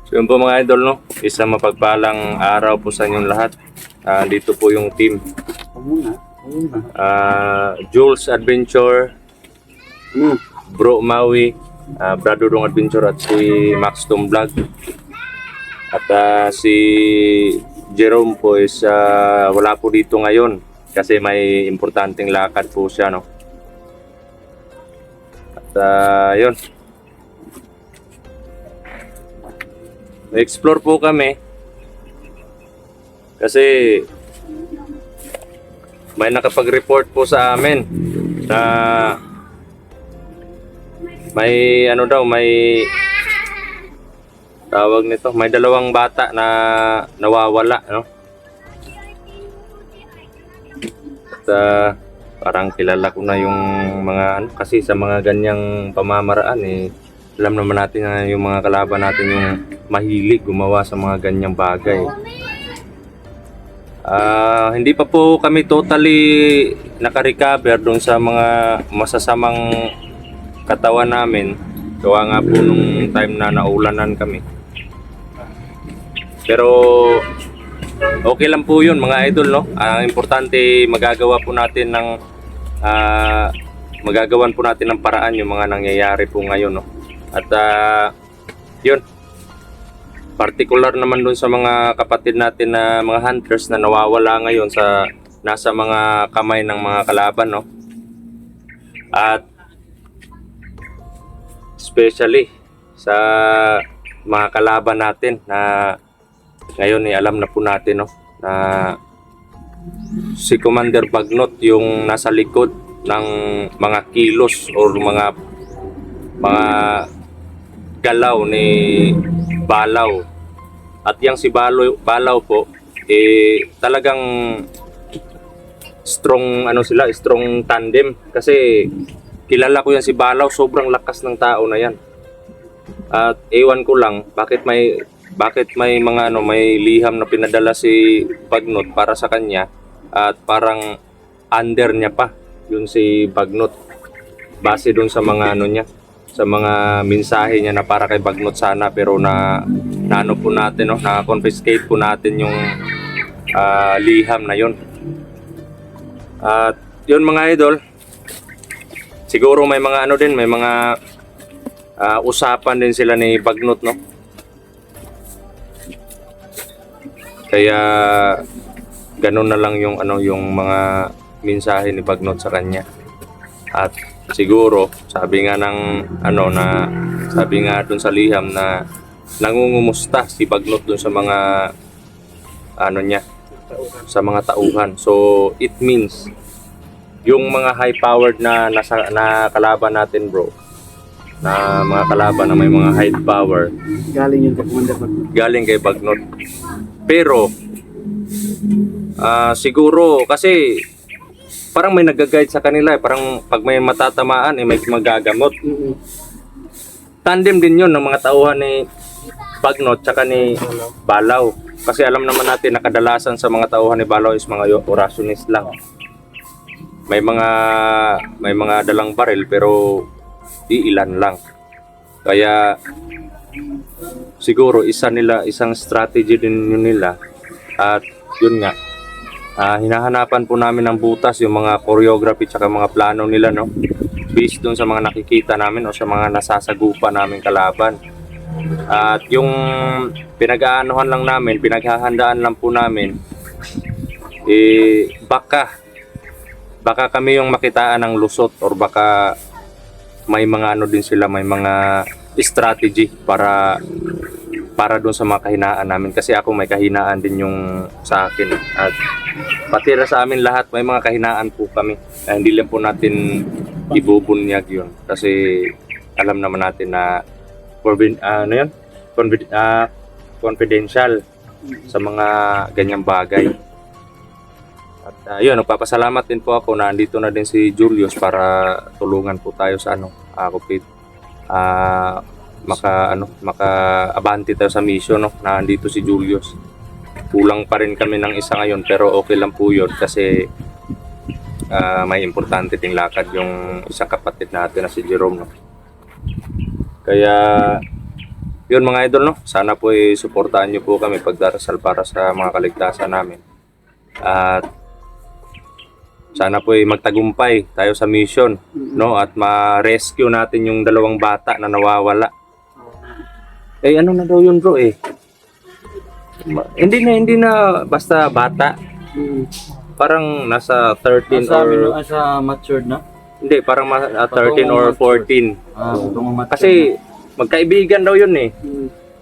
So yun po mga idol, no? Isang mapagpalang araw po sa inyong lahat. Dito po yung team. Jules Adventure, Bro Maui, Brado Dong Adventure at si Max Tom Vlog. At si Jerome po is wala po dito ngayon kasi may importanteng lakad po siya, no? At yun. Explore po kami kasi may nakapag-report po sa amin na may ano daw, may tawag nito, may dalawang bata na nawawala, no? At parang kilala ko na yung mga ano, kasi sa mga ganyang pamamaraan alam naman natin na yung mga kalaban natin yung mahilig gumawa sa mga ganyang bagay. Hindi pa po kami totally naka-recover dun sa mga masasamang katawan namin. Gawa nga po nung time na naulanan kami. Pero okay lang po yun mga idol, no? Ang importante magagawan po natin ng paraan yung mga nangyayari po ngayon, no? At yun, particular naman dun sa mga kapatid natin na mga hunters na nawawala ngayon nasa mga kamay ng mga kalaban, no? At especially sa mga kalaban natin na ngayon alam na po natin, no, na si Commander Bagnot yung nasa likod ng mga kilos or mga galaw ni Balaw. At yang si Balaw po talagang strong strong tandem kasi kilala ko yan si Balaw, sobrang lakas ng tao na yan. At ewan ko lang bakit may mga may liham na pinadala si Bagnot para sa kanya at parang under niya pa yun si Bagnot base doon sa mga sa mga mensahe niya na para kay Bagnot sana, pero na po natin, no, na confiscate po natin yung liham na yun. At yun mga idol, siguro may mga may mga usapan din sila ni Bagnot, no? Kaya ganun na lang yung yung mga mensahe ni Bagnot sa kanya. At siguro sabi nga sabi nga dun sa liham na nangungumusta si Bagnot dun sa mga sa mga tauhan. So it means yung mga high powered na kalaban natin, bro, na mga kalaban na may mga high power, galing yun kay Commander Bagnot. Galing kay Bagnot. Pero siguro kasi parang may nag-guide sa kanila, parang pag may matatamaan may magagamot. Tandem din yun ng mga tauhan ni Bagnot tsaka ni Balaw. Kasi alam naman natin na kadalasan sa mga tauhan ni Balaw is mga orationist lang. May mga dalang baril pero iilan lang. Kaya siguro isang strategy din yun nila. At yun nga, hinahanapan po namin ng butas yung mga choreography tsaka mga plano nila, no, based dun sa mga nakikita namin o sa mga nasasagupa namin kalaban. At yung pinag-aanuhan lang namin, pinaghahandaan lang po namin, baka kami yung makitaan ng lusot or baka may mga din sila, may mga strategy para doon sa mga kahinaan namin, kasi ako may kahinaan din yung sa akin at pati sa amin lahat may mga kahinaan po kami. Hindi lang po natin ibubunyag yun kasi alam naman natin na confidential sa mga ganyang bagay. At yun, nagpapasalamat din po ako na andito na din si Julius para tulungan po tayo sa maka-abante tayo sa mission, no, na andito si Julius. Kulang pa rin kami ng isa ngayon pero okay lang po yun kasi may importante ding lakad yung isang kapatid natin na si Jerome, no? Kaya yun mga idol, no? Sana po suportahan nyo po kami pagdarasal para sa mga kaligtasan namin. At sana po magtagumpay tayo sa mission, no? At ma-rescue natin yung 2 bata na nawawala. Ano na daw yun bro hindi na basta bata. Parang nasa 13 Sa amin or sa matured na. hindi, parang 13 or 14. Patungong matured Kasi magkaibigan daw yun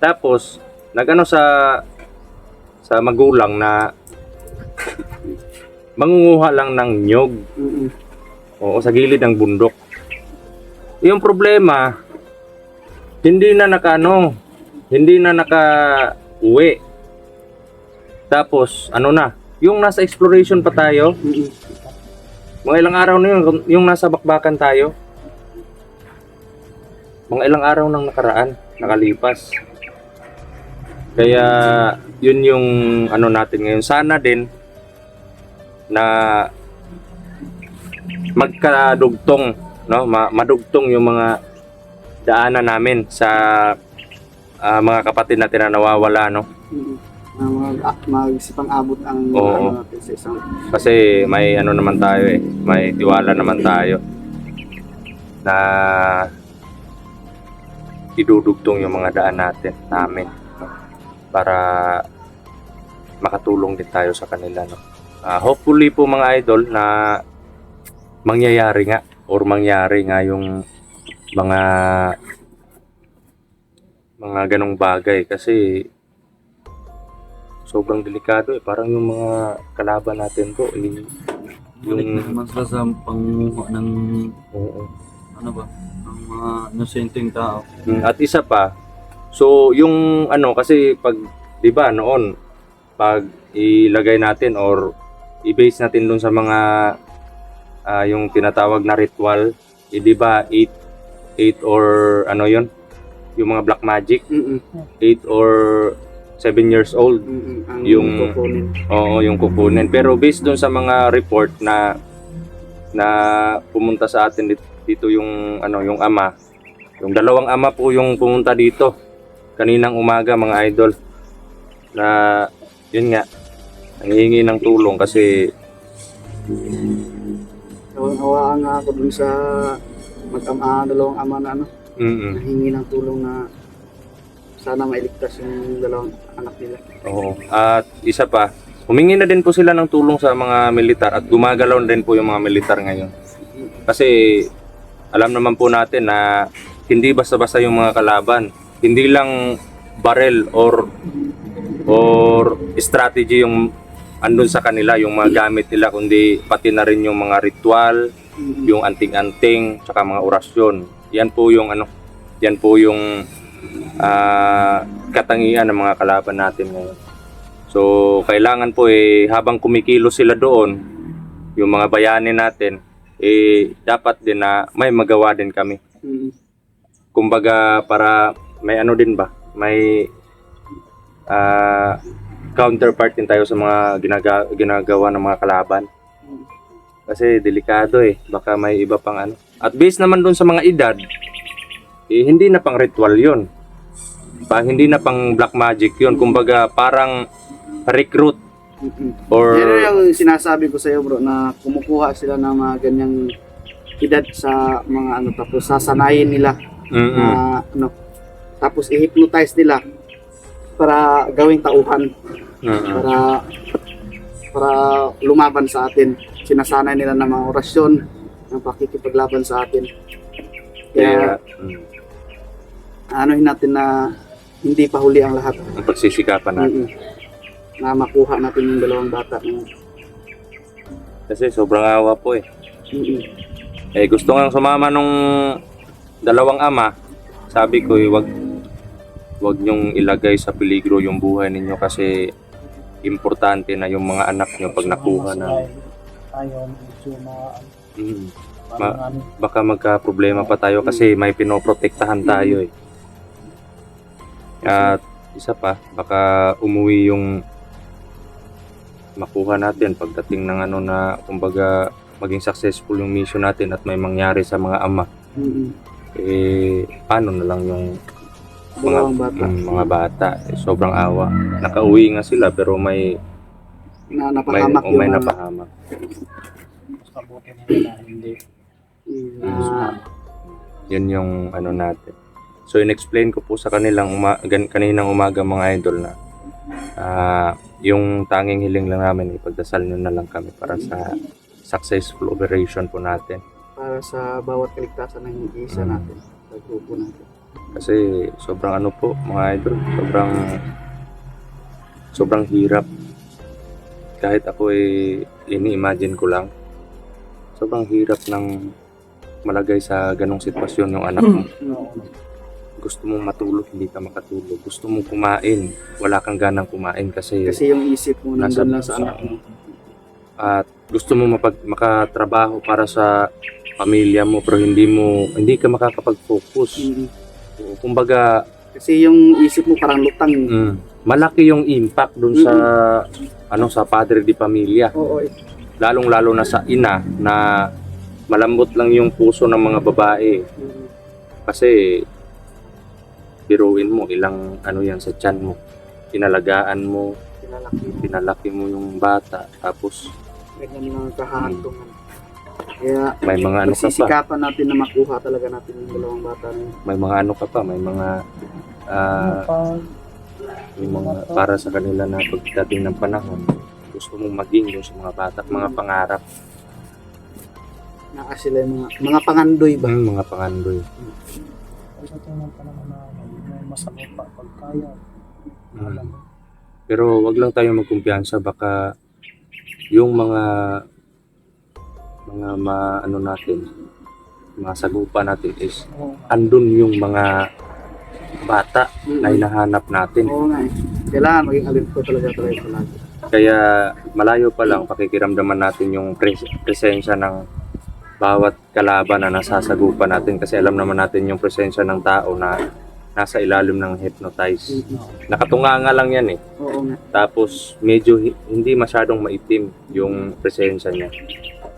Tapos nagano sa magulang na mangunguha lang ng nyog. Oo, sa gilid ng bundok. Yung problema, hindi na naka-uwi. Tapos yung nasa exploration pa tayo, mga ilang araw na yun, yung nasa bakbakan tayo, mga ilang araw nang nakalipas. Kaya yun yung natin ngayon. Sana din na magkadugtong, no? Madugtong yung mga daanan namin sa mga kapatid natin na nawawala, no? Magsipang abot ang Oo. natin sa isang Kasi may naman tayo may tiwala naman tayo na idudugtong yung mga daan namin, no? Para makatulong din tayo sa kanila, no? Hopefully po mga idol na mangyari nga yung mga ganong bagay, kasi sobrang delikado parang yung mga kalaban natin po Yung naman sila sa panguha ng oo. ng mga inosenteng tao. At isa pa, so yung kasi pag 'di ba noon pag ilagay natin or i-base natin dun sa mga yung tinatawag na ritual, 'di ba 8 or yun, yung mga black magic, 8 or 7 years old yung kukunin. oo, yung kukunin. Pero based dun sa mga report na pumunta sa atin dito yung yung ama, yung 2 ama po yung pumunta dito kaninang umaga mga idol, na yun nga nangihingi ng tulong kasi Hawaan nga ako dun sa dalawang ama na hingi ng tulong na sana mailigtas yung 2 anak nila. Oo. At isa pa, humingi na din po sila ng tulong sa mga militar at gumagalaw din po yung mga militar ngayon. Kasi alam naman po natin na hindi basta-basta yung mga kalaban. Hindi lang barrel or strategy yung andun sa kanila, yung mga gamit nila, kundi pati na rin yung mga ritual, yung anting-anting, tsaka mga orasyon. Yan po yung katangian ng mga kalaban natin ngayon. So, kailangan po habang kumikilos sila doon, yung mga bayani natin, dapat din na may magawa din kami. Kumbaga, para may din ba? May counterpart din tayo sa mga ginagawa ng mga kalaban. Kasi delikado baka may iba pang At based naman doon sa mga edad, hindi na pang ritual yun. Hindi na pang black magic yun. Kumbaga parang recruit or Yan yung sinasabi ko sa iyo bro, na kumukuha sila ng mga ganyang edad sa mga tapos sasanayin nila na tapos i-hypnotize nila para gawing tauhan, para lumaban sa atin. Sinasanay nila ng mga orasyon, ng pakikipaglaban sa atin. Kaya natin na hindi pa huli ang lahat. ang pagsisikapan natin. Na makuha natin yung 2 bata. Kasi sobrang awa po gusto nga sumama nung 2 ama. Sabi ko wag nyong ilagay sa peligro yung buhay ninyo, kasi importante na yung mga anak nyo pag nakuha na. Baka magka-problema pa tayo kasi may pinoprotektahan tayo At isa pa, baka umuwi yung makuha natin pagdating ng na kumbaga maging successful yung mission natin at may mangyari sa mga ama. Paano na lang yung Dalawang bata. mga bata. Sobrang awa. Nakauwi nga sila pero may Napahamak may yung napahamak. Mas mabuti na nila hindi. Yun yung ano natin. So in-explain ko po sa kanilang kaninang umaga mga idol na yung tanging hiling lang namin ipagdasal nyo na lang kami para sa successful operation po natin. para sa bawat kaligtasan ng isa natin sa grupo natin. Kasi sobrang ano po mga idol, sobrang hirap. Kahit ako ini-imagine ko lang, sobrang hirap ng malagay sa ganong sitwasyon yung anak mo. Gusto mong matulog, hindi ka makatulog. Gusto mong kumain, wala kang ganang kumain kasi Kasi yung isip mo nandun lang sa anak mo. at gusto mo makatrabaho para sa pamilya mo pero hindi ka makakapag-focus. Kumbaga, Kasi yung isip mo parang lutang. malaki yung impact dun sa sa padre di pamilya. Oo. Lalong-lalo na sa ina na malambot lang yung puso ng mga babae. Kasi biruin mo ilang yan sa tiyan mo. Pinalagaan mo, pinalaki mo yung bata tapos Ganyan lang kahahantungan. Kaya may mga ano ka pa. sisikapan natin na makuha talaga natin yung dalawang bata na yun. May mga ano ka pa, may mga para sa kanila na pagdating ng panahon gusto mong maging yung sa mga bata at mga pangarap. Na sila yung mga pangandoy ba? Mga pangandoy. Sa tingnan pa naman na may masama pa pagkaya. Pero wag lang tayo magkumpiyansa, baka yung mga natin, mga sagupa natin is andun yung mga bata na hinahanap natin. Oo nga eh. Kailangan maging alerto talaga palagi. Kaya malayo pa lang pakikiramdaman natin yung presensya ng bawat kalaban na nasasagupa natin kasi alam naman natin yung presensya ng tao na nasa ilalim ng hypnotize. Nakatunganga lang yan eh. Oo nga. Tapos medyo hindi masyadong maitim yung presensya niya.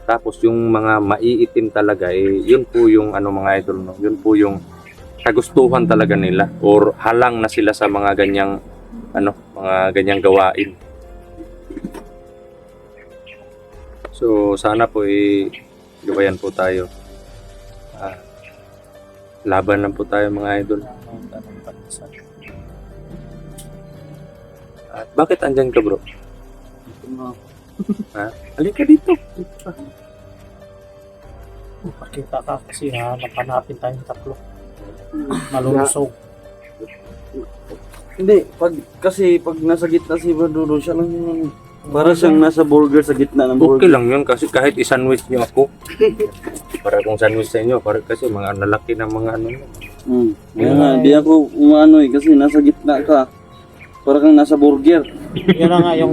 Tapos yung mga maiitim talaga yun po yung mga idol no. Yun po yung kagustuhan talaga nila or halang na sila sa mga ganyang gawain. So sana po gabayan po tayo. Laban lang po tayo mga idol. Bakit andyan ka bro? Halika dito. Pakita ka kasi napanapin tayong tatlo. Malulusog. Hindi, pag nasa gitna si Baduro, siya lang yung para siyang nasa burger sa gitna ng Okay burger. lang yun kasi kahit i-sandwich nyo ako. Para kung sandwich sa inyo, kasi mga lalaki ng mga yun. Kaya nga, di ako umano kasi nasa gitna ka. Para kang nasa burger. Yan na nga yung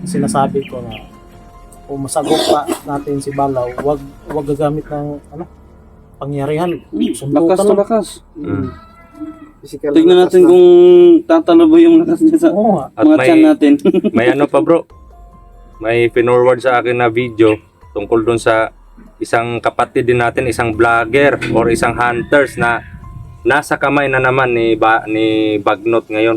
sinasabi ko na kung masagop pa natin si Balaw, wag gagamit ng pangyarihan. Lakas to lakas. Physical Tignan na natin lakas kung tatalo ba yung lakas niya sa Oo nga. At mga tiyan natin. may pa bro. May pinorward sa akin na video tungkol dun sa isang kapatid din natin, isang vlogger or isang hunters na nasa kamay na naman ni Bagnot ngayon.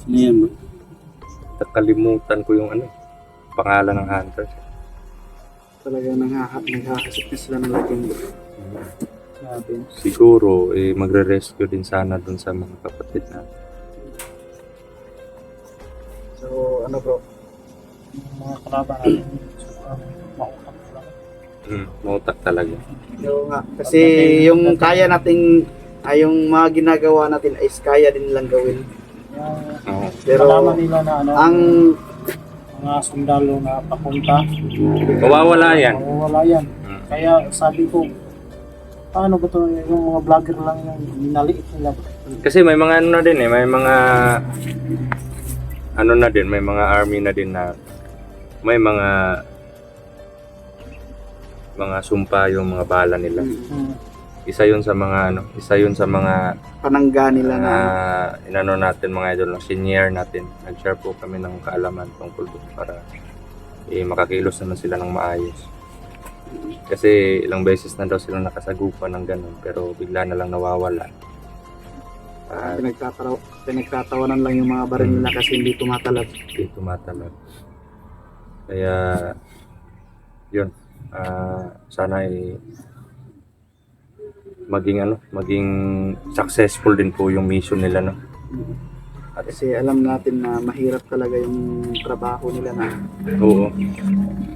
Ayan ba? Nakalimutan ko yung pangalan ng hunters. talaga naghahasik na sila ng laking grabe. Siguro magre-rescue din sana dun sa mga kapatid natin. So bro, Yung mga kalaban natin, sobrang mautang lang. Mautak talaga. yung nga kasi yung kaya nating yung mga ginagawa natin ay kaya din nilang gawin. Oo. Pero Malaman nila na ang mga sundalo na papunta, Mawawala yan. mawawala yan. Kaya sabi ko, paano ba ito yung mga vlogger lang yung minaliit nila? Kasi may mga na din may mga na din, may mga army na din na may mga sumpa yung mga bala nila. Isa yun sa mga panangga nila na natin mga idol, senior natin. Nag-share po kami ng kaalaman tungkol doon para makakilos naman sila ng maayos. Kasi ilang beses na daw silang nakasagupan ng ganun pero bigla na lang nawawala. At Pinagtatawanan lang yung mga baril nila kasi hindi tumatalab. hindi tumatalab. Kaya yun, sana ay maging successful din po yung mission nila, no. Kasi alam natin na mahirap talaga yung trabaho nila na Oo.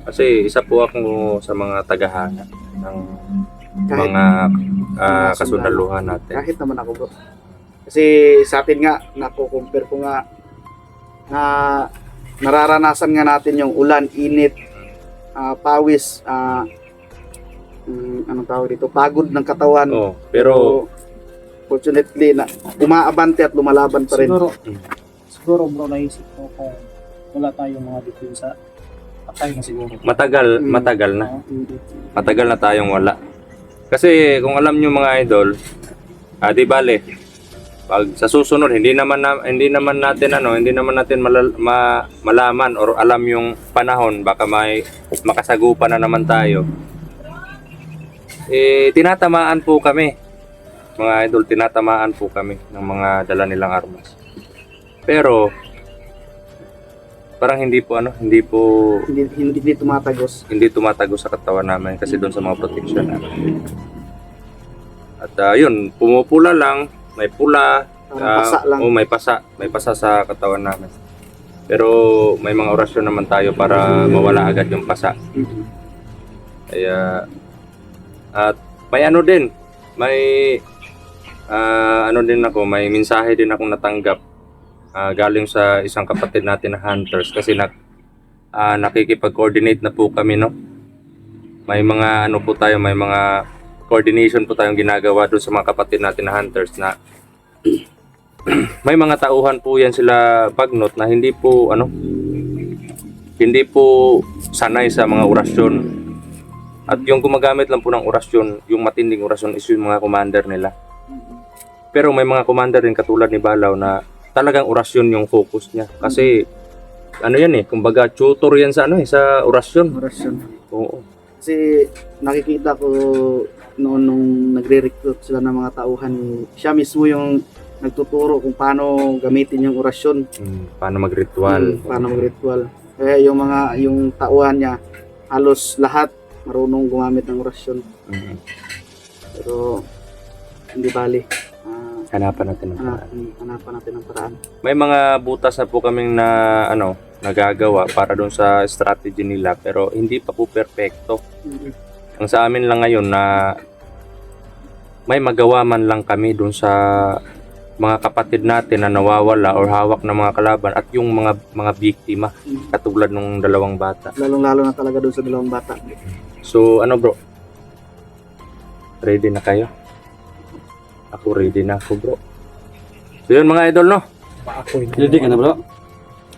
Kasi isa po ako sa mga tagahanga ng kahit, mga mga kasundaluhan natin. kahit naman ako bro. Kasi sa atin nga, nako-compare ko nga na nararanasan nga natin yung ulan, init, pawis, anong tawag dito, pagod ng katawan. Oh, pero Fortunately na umaabante at lumalaban pa rin. Siguro bro, naisip ko kung wala tayong mga depensa, patay na siguro. matagal na. Matagal na tayong wala. Kasi kung alam nyo mga idol, di bale, pag sa susunod hindi naman natin malaman or alam yung panahon, baka may makasagupan na naman tayo. Tinatamaan po kami. Mga idol, tinatamaan po kami ng mga dala nilang armas. Pero parang hindi hindi tumatagos. hindi tumatagos sa katawan namin kasi doon sa mga protection namin. At yun, pumupula lang, may pula, Pasa lang. may pasa sa katawan namin. Pero may mga orasyon naman tayo para mawala agad yung pasa. Kaya at may may mensahe din akong natanggap galing sa isang kapatid natin na hunters kasi nakikipag-coordinate na po kami, no. May mga may mga coordination po tayong ginagawa doon sa mga kapatid natin na hunters na may mga tauhan po yan sila Bagnot na hindi po sanay sa mga orasyon. At yung gumagamit lang po ng orasyon, yung matinding orasyon is yung mga commander nila. Pero may mga commander din katulad ni Balaw na talagang orasyon yung focus niya. Kasi kumbaga tutor yan sa sa orasyon. Oo. Kasi nakikita ko noon nung nagre-recruit sila ng mga tauhan, siya mismo yung nagtuturo kung paano gamitin yung orasyon. Paano mag-ritual. Paano mag-ritual. Kaya yung tauhan niya, halos lahat marunong gumamit ng orasyon. Pero hindi bali. Hanapan natin ng paraan. Hanapan natin ng paraan. May mga butas na po kaming nagagawa para doon sa strategy nila pero hindi pa po perpekto. Ang sa amin lang ngayon na may magawa man lang kami doon sa mga kapatid natin na nawawala or hawak ng mga kalaban at yung mga biktima katulad ng dalawang bata. Lalong-lalo na talaga doon sa dalawang bata. So bro? Ready na kayo? Ako ready na ako, bro. So yun mga idol, no? Ready ka na, bro?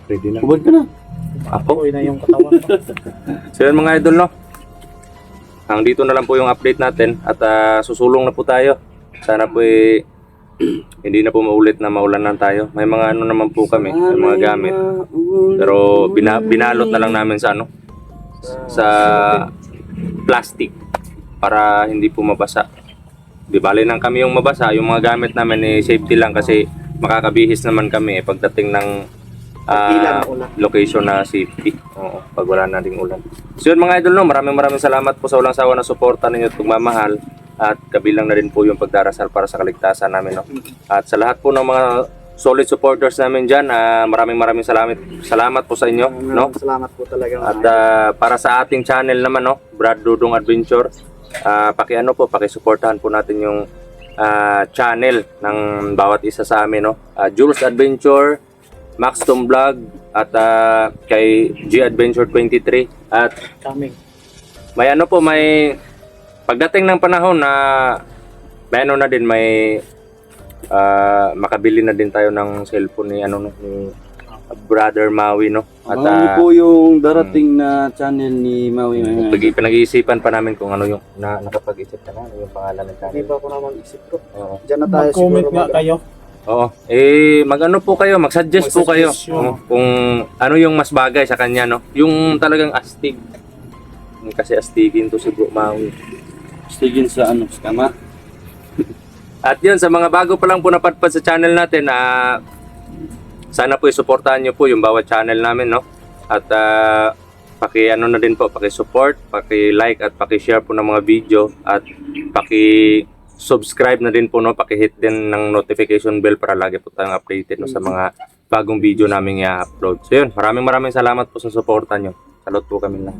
Ready na. Hubad ka na. Apoy na yung katawan ko. So yun mga idol, no? Dito na lang po yung update natin at susulong na po tayo. Sana po hindi na po maulit na maulanan tayo. May mga naman po kami, may mga gamit. Pero binalot na lang namin sa sa plastic para hindi po mabasa. Di bale nang kami yung mabasa, yung mga gamit namin safety lang kasi makakabihis naman kami pagdating ng location na safety. Oo, pag wala na ding ulan. So yun mga idol, no, maraming salamat po sa walang sawa na suporta ninyo at pagmamahal at kabilang na rin po yung pagdarasal para sa kaligtasan namin, no. At sa lahat po ng mga solid supporters namin dyan, maraming salamat po sa inyo, no. Salamat po talaga. At para sa ating channel naman, no, Brad Dudong Adventure, pakisuportahan po natin yung channel ng bawat isa sa amin, no. Jules Adventure, Max Tom Vlog at kay G Adventure 23 at Coming. may pagdating ng panahon na may makabili na din tayo ng cellphone ni Brother Maui, no. At po yung darating na channel ni Maui. pinag-iisipan pa namin kung ano yung nakapag-isip ka na yung pangalan ng channel. Hindi pa ako na mag-isip ko. Oo. Diyan na tayo Mag-comment siguro. nga kayo. Oo. Po kayo, mag-suggest po kayo. Mag-suggestion. Kung ano yung mas bagay sa kanya, no. Yung talagang astig. Kasi astigin to si Bro Maui. Stigin sa ano, skama. At yun, sa mga bago pa lang po napadpad sa channel natin, sana po isuportahan nyo po yung bawat channel namin, no? At paki-ano na din po, paki-support, paki-like at paki-share po ng mga video at paki-subscribe na din po, no? Paki-hit din ng notification bell para lagi po tayong updated, no, sa mga bagong video namin i-upload. So yun, maraming salamat po sa suporta nyo. Salute po kami lang.